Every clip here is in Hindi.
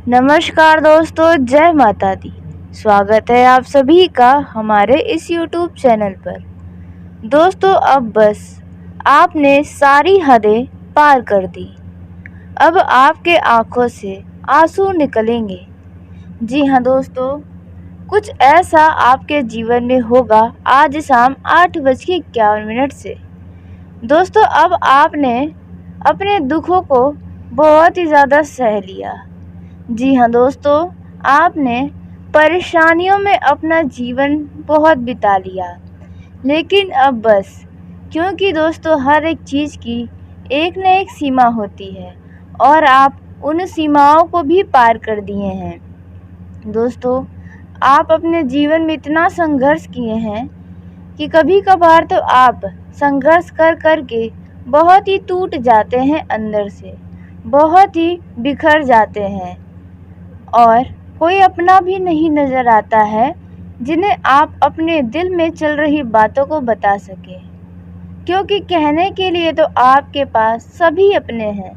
नमस्कार दोस्तों, जय माता दी। स्वागत है आप सभी का हमारे इस YouTube चैनल पर। दोस्तों, अब बस आपने सारी हदें पार कर दी। अब आपके आंखों से आंसू निकलेंगे। जी हाँ दोस्तों, कुछ ऐसा आपके जीवन में होगा आज शाम 8:51 से। दोस्तों, अब आपने अपने दुखों को बहुत ही ज़्यादा सह लिया। जी हाँ दोस्तों, आपने परेशानियों में अपना जीवन बहुत बिता लिया। लेकिन अब बस, क्योंकि दोस्तों हर एक चीज़ की एक न एक सीमा होती है और आप उन सीमाओं को भी पार कर दिए हैं। दोस्तों, आप अपने जीवन में इतना संघर्ष किए हैं कि कभी कभार तो आप संघर्ष कर कर के बहुत ही टूट जाते हैं, अंदर से बहुत ही बिखर जाते हैं और कोई अपना भी नहीं नज़र आता है जिन्हें आप अपने दिल में चल रही बातों को बता सकें, क्योंकि कहने के लिए तो आपके पास सभी अपने हैं,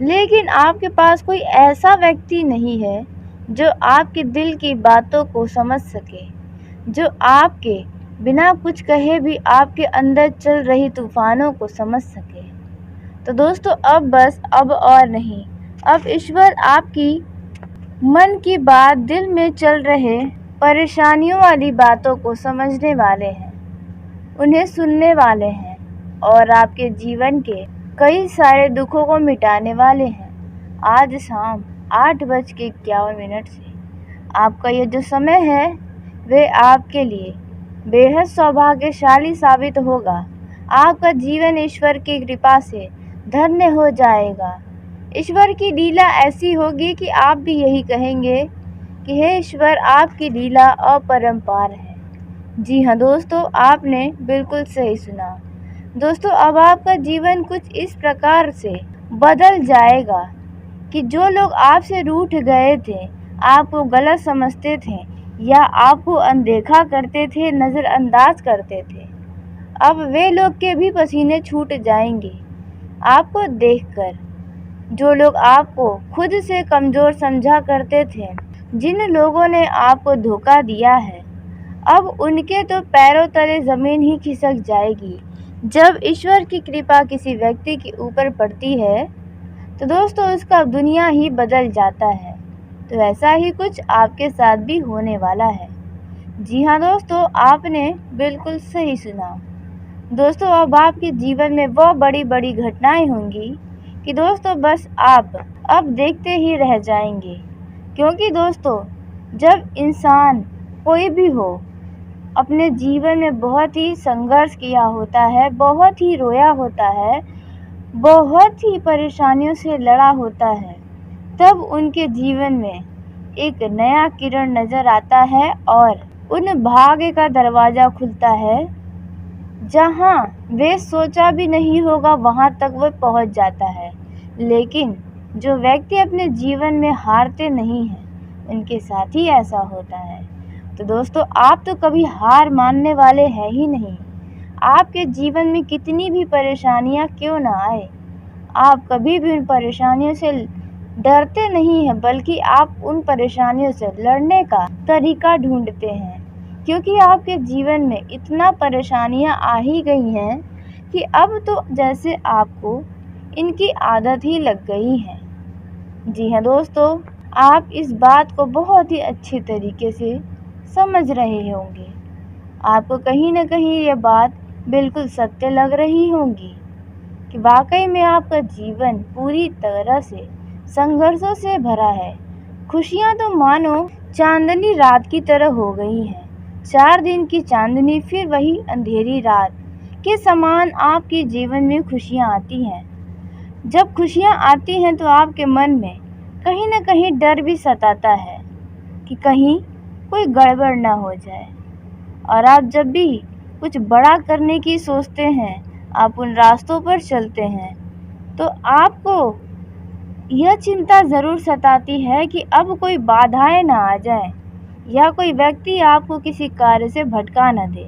लेकिन आपके पास कोई ऐसा व्यक्ति नहीं है जो आपके दिल की बातों को समझ सके, जो आपके बिना कुछ कहे भी आपके अंदर चल रही तूफानों को समझ सके। तो दोस्तों, अब बस अब और नहीं, अब ईश्वर आपकी मन की बात, दिल में चल रहे परेशानियों वाली बातों को समझने वाले हैं, उन्हें सुनने वाले हैं और आपके जीवन के कई सारे दुखों को मिटाने वाले हैं। आज शाम 8:51 से आपका ये जो समय है वे आपके लिए बेहद सौभाग्यशाली साबित होगा। आपका जीवन ईश्वर की कृपा से धन्य हो जाएगा। ईश्वर की लीला ऐसी होगी कि आप भी यही कहेंगे कि हे ईश्वर, आपकी लीला अपरंपार है। जी हाँ दोस्तों, आपने बिल्कुल सही सुना। दोस्तों, अब आपका जीवन कुछ इस प्रकार से बदल जाएगा कि जो लोग आपसे रूठ गए थे, आपको गलत समझते थे या आपको अनदेखा करते थे, नज़रअंदाज करते थे, अब वे लोग के भी पसीने छूट जाएंगे आपको देखकर। जो लोग आपको खुद से कमज़ोर समझा करते थे, जिन लोगों ने आपको धोखा दिया है, अब उनके तो पैरों तले ज़मीन ही खिसक जाएगी। जब ईश्वर की कृपा किसी व्यक्ति के ऊपर पड़ती है तो दोस्तों उसका दुनिया ही बदल जाता है। तो ऐसा ही कुछ आपके साथ भी होने वाला है। जी हाँ दोस्तों, आपने बिल्कुल सही सुना। दोस्तों, अब आपके जीवन में वो बड़ी बड़ी घटनाएं होंगी कि दोस्तों बस आप अब देखते ही रह जाएंगे, क्योंकि दोस्तों जब इंसान कोई भी हो अपने जीवन में बहुत ही संघर्ष किया होता है, बहुत ही रोया होता है, बहुत ही परेशानियों से लड़ा होता है, तब उनके जीवन में एक नया किरण नज़र आता है और उन भाग्य का दरवाज़ा खुलता है जहाँ वे सोचा भी नहीं होगा वहाँ तक वो पहुँच जाता है। लेकिन जो व्यक्ति अपने जीवन में हारते नहीं हैं, उनके साथ ही ऐसा होता है। तो दोस्तों, आप तो कभी हार मानने वाले हैं ही नहीं। आपके जीवन में कितनी भी परेशानियाँ क्यों ना आए, आप कभी भी उन परेशानियों से डरते नहीं हैं, बल्कि आप उन परेशानियों से लड़ने का तरीका ढूंढते हैं, क्योंकि आपके जीवन में इतना परेशानियां आ ही गई हैं कि अब तो जैसे आपको इनकी आदत ही लग गई है। जी हाँ दोस्तों, आप इस बात को बहुत ही अच्छे तरीके से समझ रहे होंगे। आपको कहीं ना कहीं ये बात बिल्कुल सत्य लग रही होगी कि वाकई में आपका जीवन पूरी तरह से संघर्षों से भरा है। खुशियाँ तो मानो चांदनी रात की तरह हो गई हैं। 4 दिन की चांदनी फिर वही अंधेरी रात के समान आपके जीवन में खुशियाँ आती हैं। जब खुशियाँ आती हैं तो आपके मन में कहीं ना कहीं डर भी सताता है कि कहीं कोई गड़बड़ ना हो जाए। और आप जब भी कुछ बड़ा करने की सोचते हैं, आप उन रास्तों पर चलते हैं, तो आपको यह चिंता ज़रूर सताती है कि अब कोई बाधाएं ना आ जाए या कोई व्यक्ति आपको किसी कार्य से भटका न दे।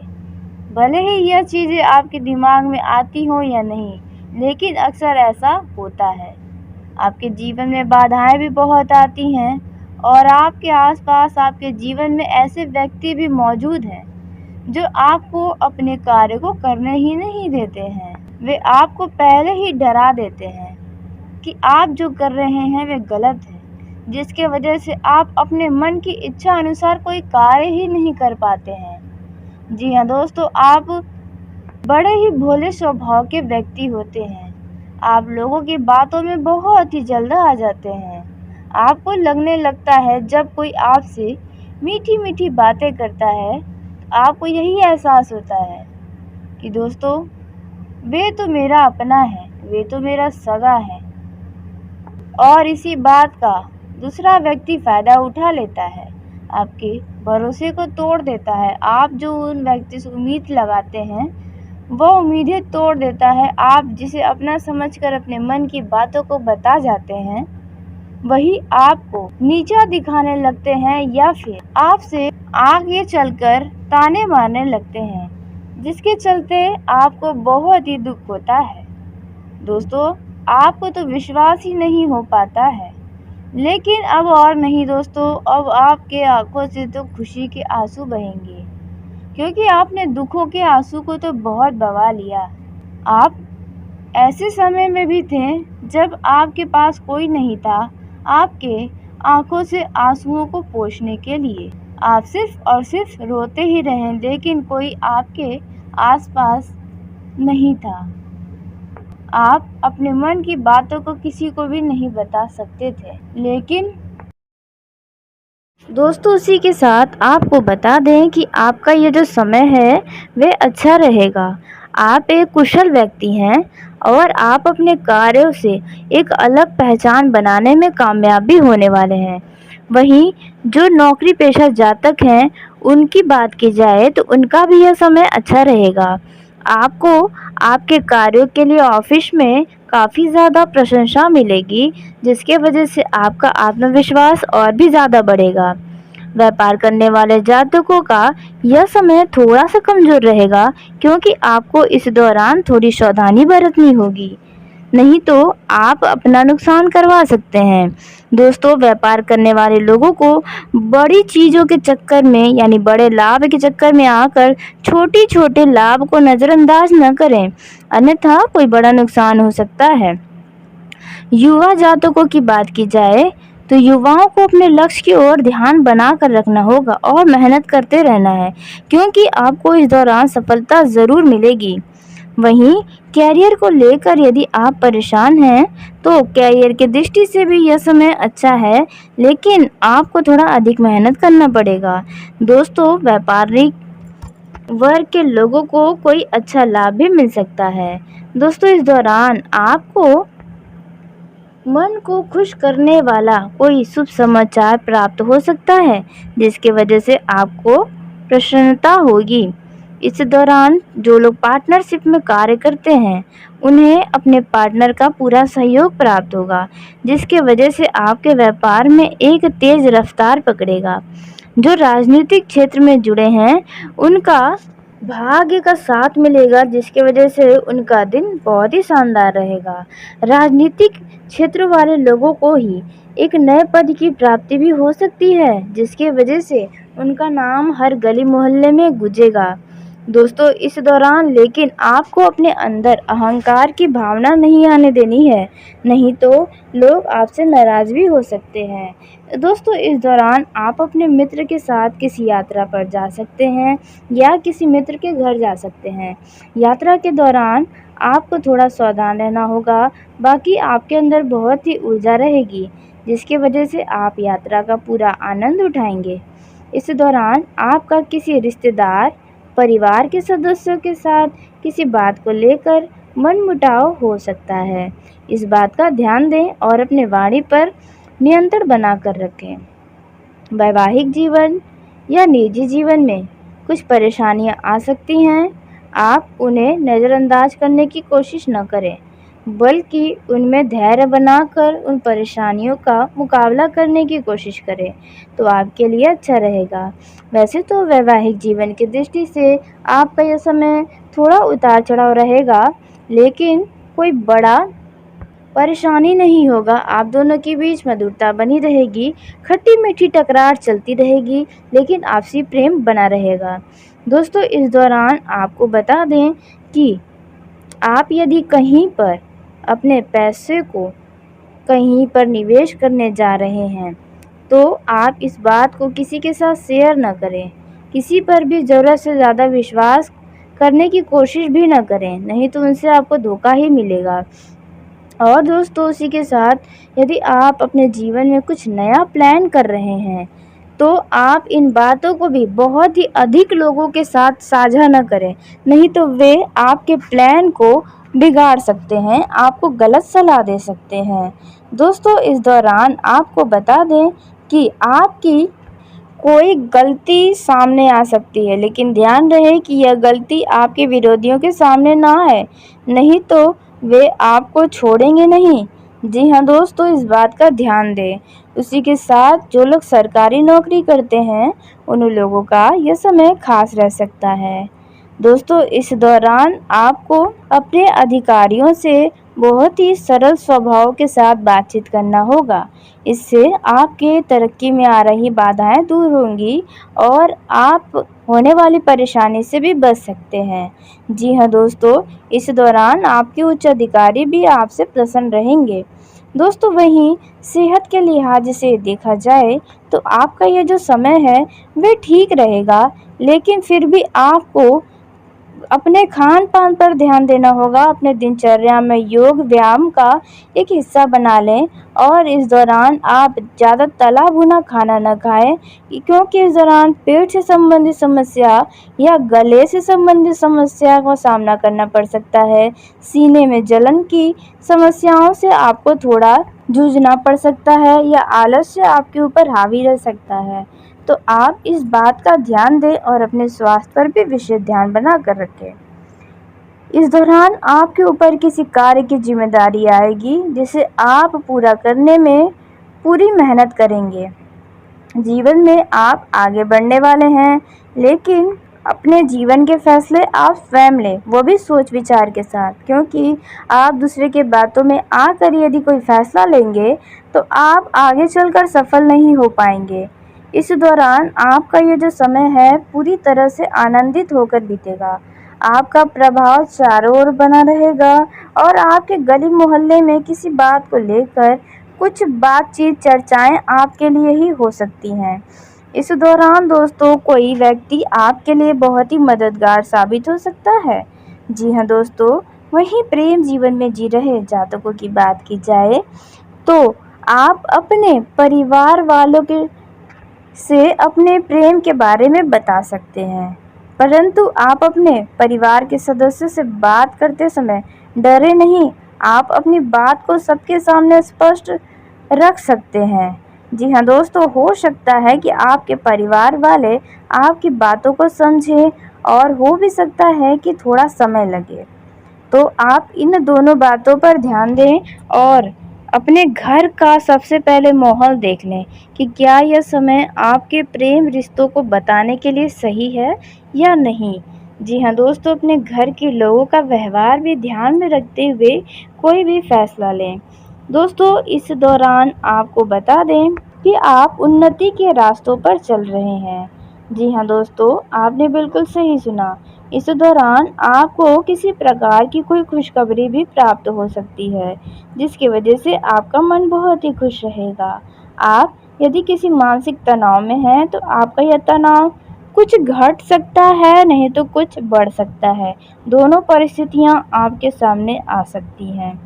भले ही यह चीज़ें आपके दिमाग में आती हों या नहीं, लेकिन अक्सर ऐसा होता है। आपके जीवन में बाधाएं भी बहुत आती हैं और आपके आसपास आपके जीवन में ऐसे व्यक्ति भी मौजूद हैं जो आपको अपने कार्य को करने ही नहीं देते हैं। वे आपको पहले ही डरा देते हैं कि आप जो कर रहे हैं वे गलत है, जिसके वजह से आप अपने मन की इच्छा अनुसार कोई कार्य ही नहीं कर पाते हैं। जी हाँ दोस्तों, आप बड़े ही भोले स्वभाव के व्यक्ति होते हैं। आप लोगों की बातों में बहुत ही जल्द आ जाते हैं। आपको लगने लगता है जब कोई आपसे मीठी मीठी बातें करता है तो आपको यही एहसास होता है कि दोस्तों वे तो मेरा अपना है, वे तो मेरा सगा है, और इसी बात का दूसरा व्यक्ति फ़ायदा उठा लेता है, आपके भरोसे को तोड़ देता है। आप जो उन व्यक्ति से उम्मीद लगाते हैं वो उम्मीदें तोड़ देता है। आप जिसे अपना समझकर अपने मन की बातों को बता जाते हैं वही आपको नीचा दिखाने लगते हैं या फिर आपसे आगे चलकर ताने मारने लगते हैं, जिसके चलते आपको बहुत ही दुख होता है। दोस्तों, आपको तो विश्वास ही नहीं हो पाता है। लेकिन अब और नहीं दोस्तों, अब आपके आंखों से तो खुशी के आंसू बहेंगे, क्योंकि आपने दुखों के आंसू को तो बहुत बहा लिया। आप ऐसे समय में भी थे जब आपके पास कोई नहीं था आपके आंखों से आंसुओं को पोंछने के लिए। आप सिर्फ और सिर्फ रोते ही रहे, लेकिन कोई आपके आसपास नहीं था। आप अपने मन की बातों को किसी को भी नहीं बता सकते थे। लेकिन दोस्तों, उसी के साथ आपको बता दें कि आपका ये जो समय है वे अच्छा रहेगा। आप एक कुशल व्यक्ति हैं और आप अपने कार्यों से एक अलग पहचान बनाने में कामयाब भी होने वाले हैं। वहीं जो नौकरी पेशा जातक हैं उनकी बात की जाए तो उनका भी यह समय अच्छा रहेगा। आपको आपके कार्यों के लिए ऑफिस में काफ़ी ज़्यादा प्रशंसा मिलेगी, जिसके वजह से आपका आत्मविश्वास और भी ज़्यादा बढ़ेगा। व्यापार करने वाले जातकों का यह समय थोड़ा सा कमज़ोर रहेगा, क्योंकि आपको इस दौरान थोड़ी सावधानी बरतनी होगी, नहीं तो आप अपना नुकसान करवा सकते हैं। दोस्तों, व्यापार करने वाले लोगों को बड़ी चीज़ों के चक्कर में यानी बड़े लाभ के चक्कर में आकर छोटे छोटे लाभ को नज़रअंदाज न करें, अन्यथा कोई बड़ा नुकसान हो सकता है। युवा जातकों की बात की जाए तो युवाओं को अपने लक्ष्य की ओर ध्यान बना कर रखना होगा और मेहनत करते रहना है, क्योंकि आपको इस दौरान सफलता ज़रूर मिलेगी। वहीं कैरियर को लेकर यदि आप परेशान हैं तो कैरियर की दृष्टि से भी यह समय अच्छा है, लेकिन आपको थोड़ा अधिक मेहनत करना पड़ेगा। दोस्तों, व्यापारिक वर्ग के लोगों को कोई अच्छा लाभ भी मिल सकता है। दोस्तों, इस दौरान आपको मन को खुश करने वाला कोई शुभ समाचार प्राप्त हो सकता है, जिसकी वजह से आपको प्रसन्नता होगी। इस दौरान जो लोग पार्टनरशिप में कार्य करते हैं उन्हें अपने पार्टनर का पूरा सहयोग प्राप्त होगा, जिसके वजह से आपके व्यापार में एक तेज रफ्तार पकड़ेगा। जो राजनीतिक क्षेत्र में जुड़े हैं उनका भाग्य का साथ मिलेगा, जिसकी वजह से उनका दिन बहुत ही शानदार रहेगा। राजनीतिक क्षेत्र वाले लोगों को ही एक नए पद की प्राप्ति भी हो सकती है, जिसकी वजह से उनका नाम हर गली मोहल्ले में गूंजेगा। दोस्तों, इस दौरान लेकिन आपको अपने अंदर अहंकार की भावना नहीं आने देनी है, नहीं तो लोग आपसे नाराज़ भी हो सकते हैं। दोस्तों, इस दौरान आप अपने मित्र के साथ किसी यात्रा पर जा सकते हैं या किसी मित्र के घर जा सकते हैं। यात्रा के दौरान आपको थोड़ा सावधान रहना होगा, बाकी आपके अंदर बहुत ही ऊर्जा रहेगी, जिसकी वजह से आप यात्रा का पूरा आनंद उठाएंगे। इस दौरान आपका किसी रिश्तेदार परिवार के सदस्यों के साथ किसी बात को लेकर मनमुटाव हो सकता है। इस बात का ध्यान दें और अपने वाणी पर नियंत्रण बनाकर रखें। वैवाहिक जीवन या निजी जीवन में कुछ परेशानियां आ सकती हैं। आप उन्हें नज़रअंदाज करने की कोशिश न करें, बल्कि उनमें धैर्य बनाकर उन परेशानियों का मुकाबला करने की कोशिश करें, तो आपके लिए अच्छा रहेगा। वैसे तो वैवाहिक जीवन की दृष्टि से आपका यह समय थोड़ा उतार चढ़ाव रहेगा, लेकिन कोई बड़ा परेशानी नहीं होगा, आप दोनों के बीच मधुरता बनी रहेगी, खट्टी-मीठी टकरार चलती रहेगी, लेकिन आपसी प्रेम बना रहेगा। दोस्तों, इस दौरान आपको बता दें कि आप यदि कहीं पर अपने पैसे को कहीं पर निवेश करने जा रहे हैं, तो आप इस बात को किसी के साथ शेयर ना करें। किसी पर भी ज़रूरत से ज़्यादा विश्वास करने की कोशिश भी ना करें, नहीं तो उनसे आपको धोखा ही मिलेगा। और दोस्तों, उसी के साथ यदि आप अपने जीवन में कुछ नया प्लान कर रहे हैं, तो आप इन बातों को भी बहुत ही अधिक लोगों के साथ साझा न करें, नहीं तो वे आपके प्लान को बिगाड़ सकते हैं, आपको गलत सलाह दे सकते हैं। दोस्तों, इस दौरान आपको बता दें कि आपकी कोई गलती सामने आ सकती है, लेकिन ध्यान रहे कि यह गलती आपके विरोधियों के सामने ना आए, नहीं तो वे आपको छोड़ेंगे नहीं। जी हाँ दोस्तों, इस बात का ध्यान दें। उसी के साथ जो लोग सरकारी नौकरी करते हैं, उन लोगों का यह समय खास रह सकता है। दोस्तों, इस दौरान आपको अपने अधिकारियों से बहुत ही सरल स्वभाव के साथ बातचीत करना होगा। इससे आपके तरक्की में आ रही बाधाएं दूर होंगी और आप होने वाली परेशानी से भी बच सकते हैं। जी हाँ दोस्तों, इस दौरान आपके उच्च अधिकारी भी आपसे प्रसन्न रहेंगे। दोस्तों, वहीं सेहत के लिहाज से देखा जाए तो आपका ये जो समय है वह ठीक रहेगा, लेकिन फिर भी आपको अपने खान-पान पर ध्यान देना होगा। अपने दिनचर्या में योग व्यायाम का एक हिस्सा बना लें और इस दौरान आप ज़्यादा तला भुना खाना न खाएं, क्योंकि इस दौरान पेट से संबंधित समस्या या गले से संबंधित समस्या का सामना करना पड़ सकता है। सीने में जलन की समस्याओं से आपको थोड़ा जूझना पड़ सकता है या आलस्य आपके ऊपर हावी रह सकता है। तो आप इस बात का ध्यान दें और अपने स्वास्थ्य पर भी विशेष ध्यान बना कर रखें। इस दौरान आपके ऊपर किसी कार्य की जिम्मेदारी आएगी, जिसे आप पूरा करने में पूरी मेहनत करेंगे। जीवन में आप आगे बढ़ने वाले हैं, लेकिन अपने जीवन के फैसले आप स्वयं लें, वो भी सोच विचार के साथ, क्योंकि आप दूसरे के बातों में आकर यदि कोई फैसला लेंगे तो आप आगे चलकर सफल नहीं हो पाएंगे। इस दौरान आपका ये जो समय है पूरी तरह से आनंदित होकर बीतेगा। आपका प्रभाव चारों ओर बना रहेगा और आपके गली मोहल्ले में किसी बात को लेकर कुछ बातचीत चर्चाएं आपके लिए ही हो सकती हैं। इस दौरान दोस्तों, कोई व्यक्ति आपके लिए बहुत ही मददगार साबित हो सकता है। जी हाँ दोस्तों, वहीं प्रेम जीवन में जी रहे जातकों की बात की जाए तो आप अपने परिवार वालों के से अपने प्रेम के बारे में बता सकते हैं, परंतु आप अपने परिवार के सदस्यों से बात करते समय डरे नहीं। आप अपनी बात को सबके सामने स्पष्ट रख सकते हैं। जी हाँ दोस्तों, हो सकता है कि आपके परिवार वाले आपकी बातों को समझें और हो भी सकता है कि थोड़ा समय लगे। तो आप इन दोनों बातों पर ध्यान दें और अपने घर का सबसे पहले माहौल देख लें कि क्या यह समय आपके प्रेम रिश्तों को बताने के लिए सही है या नहीं। जी हाँ दोस्तों, अपने घर के लोगों का व्यवहार भी ध्यान में रखते हुए कोई भी फैसला लें। दोस्तों, इस दौरान आपको बता दें कि आप उन्नति के रास्तों पर चल रहे हैं। जी हाँ दोस्तों, आपने बिल्कुल सही सुना। इस दौरान आपको किसी प्रकार की कोई खुशखबरी भी प्राप्त हो सकती है, जिसकी वजह से आपका मन बहुत ही खुश रहेगा। आप यदि किसी मानसिक तनाव में हैं, तो आपका यह तनाव कुछ घट सकता है, नहीं तो कुछ बढ़ सकता है। दोनों परिस्थितियां आपके सामने आ सकती हैं।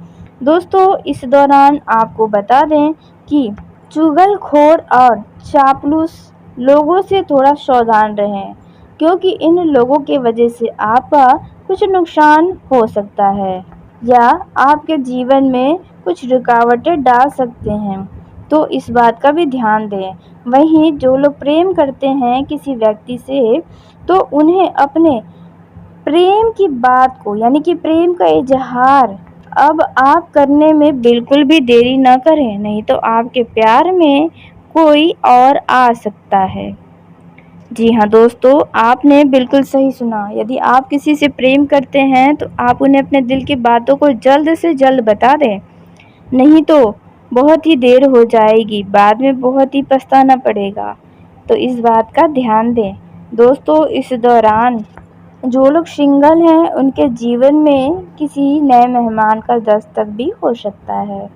दोस्तों, इस दौरान आपको बता दें कि चुगलखोर और चापलूस लोगों से थोड़ा सावधान रहें, क्योंकि इन लोगों के वजह से आपका कुछ नुकसान हो सकता है या आपके जीवन में कुछ रुकावटें डाल सकते हैं, तो इस बात का भी ध्यान दें। वहीं जो लोग प्रेम करते हैं किसी व्यक्ति से, तो उन्हें अपने प्रेम की बात को यानी कि प्रेम का इजहार अब आप करने में बिल्कुल भी देरी न करें, नहीं तो आपके प्यार में कोई और आ सकता है। जी हाँ दोस्तों, आपने बिल्कुल सही सुना। यदि आप किसी से प्रेम करते हैं तो आप उन्हें अपने दिल की बातों को जल्द से जल्द बता दें। नहीं तो बहुत ही देर हो जाएगी, बाद में बहुत ही पछताना पड़ेगा। तो इस बात का ध्यान दें। दोस्तों, इस दौरान जो लोग सिंगल हैं उनके जीवन में किसी नए मेहमान का दस्तक भी हो सकता है।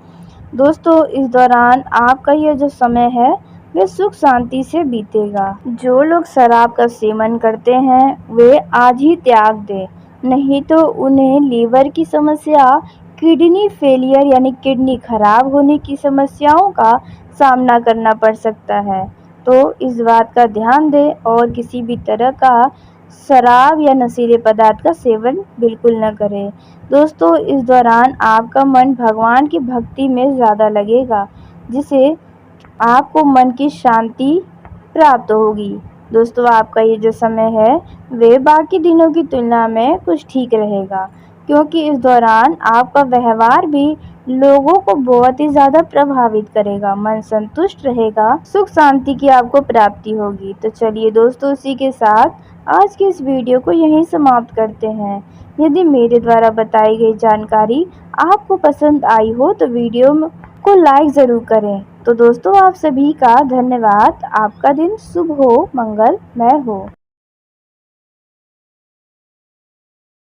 दोस्तों, इस दौरान आपका ये जो समय है वे सुख शांति से बीतेगा। जो लोग शराब का सेवन करते हैं वे आज ही त्याग दें, नहीं तो उन्हें लीवर की समस्या, किडनी फेलियर यानी किडनी खराब होने की समस्याओं का सामना करना पड़ सकता है। तो इस बात का ध्यान दें और किसी भी तरह का शराब या नशीले पदार्थ का सेवन बिल्कुल न करें। दोस्तों, इस दौरान आपका मन भगवान की भक्ति में ज़्यादा लगेगा, जिससे आपको मन की शांति प्राप्त होगी। दोस्तों, आपका ये जो समय है वे बाकी दिनों की तुलना में कुछ ठीक रहेगा, क्योंकि इस दौरान आपका व्यवहार भी लोगों को बहुत ही ज़्यादा प्रभावित करेगा। मन संतुष्ट रहेगा, सुख शांति की आपको प्राप्ति होगी। तो चलिए दोस्तों, इसी के साथ आज की इस वीडियो को यहीं समाप्त करते हैं। यदि मेरे द्वारा बताई गई जानकारी आपको पसंद आई हो तो वीडियो को लाइक ज़रूर करें। तो दोस्तों, आप सभी का धन्यवाद। आपका दिन शुभ हो, मंगलमय हो।